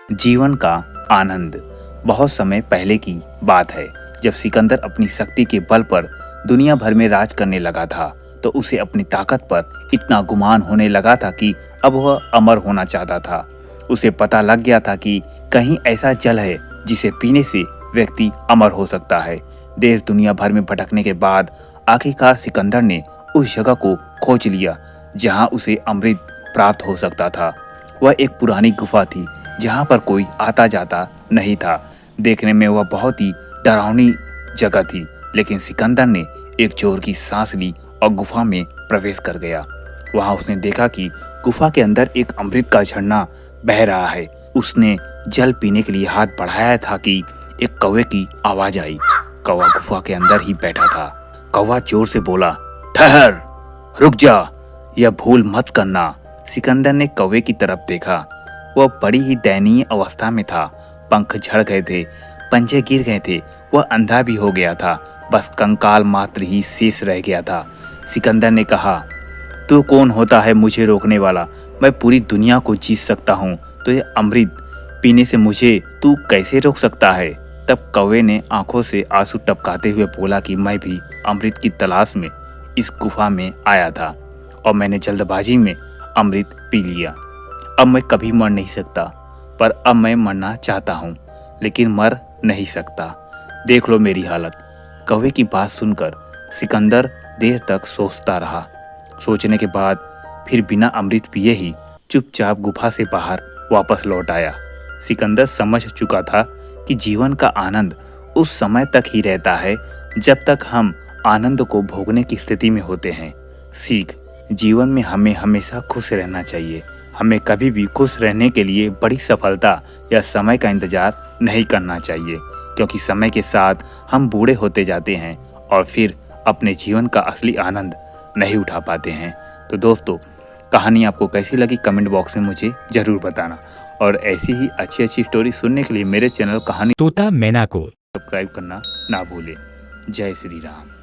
जीवन का आनंद। बहुत समय पहले की बात है, जब सिकंदर अपनी शक्ति के बल पर दुनिया भर में राज करने लगा था, तो उसे अपनी ताकत पर इतना गुमान होने लगा था कि अब वह अमर होना चाहता था। उसे पता लग गया था कि कहीं ऐसा जल है जिसे पीने से व्यक्ति अमर हो सकता है। देश दुनिया भर में भटकने के बाद आखिरकार सिकंदर ने उस जगह को खोज लिया जहां उसे अमृत प्राप्त हो सकता था। वह एक पुरानी गुफा थी जहां पर कोई आता जाता नहीं था। देखने में वह बहुत ही डरावनी जगह थी, लेकिन सिकंदर ने एक जोर की सांस ली और गुफा में प्रवेश कर गया। वहां उसने देखा कि गुफा के अंदर एक अमृत का झरना बह रहा है। उसने जल पीने के लिए हाथ बढ़ाया था कि एक कौवे की आवाज आई। कौवा गुफा के अंदर ही बैठा था। कौवा जोर से बोला, ठहर, रुक जा, यह भूल मत करना। सिकंदर ने कौवे की तरफ देखा। वह बड़ी ही दयनीय अवस्था में था। पंख झड़ गए थे, पंजे गिर गए थे, वह अंधा भी हो गया था। बस कंकाल मात्र ही शेष रह गया था। सिकंदर ने कहा, तू कौन होता है मुझे रोकने वाला? मैं पूरी दुनिया को जीत सकता हूँ, तो ये अमृत पीने से मुझे तू कैसे रोक सकता है? तब कौवे ने आंखों से आंसू टपकाते हुए बोला कि मैं भी अमृत की तलाश में इस गुफा में आया था और मैंने जल्दबाजी में अमृत पी लिया। अब मैं कभी मर नहीं सकता, पर अब मैं मरना चाहता हूँ, लेकिन मर नहीं सकता। देख लो मेरी हालत। कौवे की बात सुनकर सिकंदर देर तक सोचता रहा। सोचने के बाद फिर बिना अमृत पिए ही चुपचाप गुफा से बाहर वापस लौट आया। सिकंदर समझ चुका था कि जीवन का आनंद उस समय तक ही रहता है जब तक हम आनंद को भोगने की स्थिति में होते हैं। सीख, जीवन में हमें हमेशा खुश रहना चाहिए। हमें कभी भी खुश रहने के लिए बड़ी सफलता या समय का इंतजार नहीं करना चाहिए, क्योंकि समय के साथ हम बूढ़े होते जाते हैं और फिर अपने जीवन का असली आनंद नहीं उठा पाते हैं। तो दोस्तों, कहानी आपको कैसी लगी कमेंट बॉक्स में मुझे ज़रूर बताना, और ऐसी ही अच्छी अच्छी स्टोरी सुनने के लिए मेरे चैनल कहानी तोता मैना को सब्सक्राइब करना ना भूलें। जय श्री राम।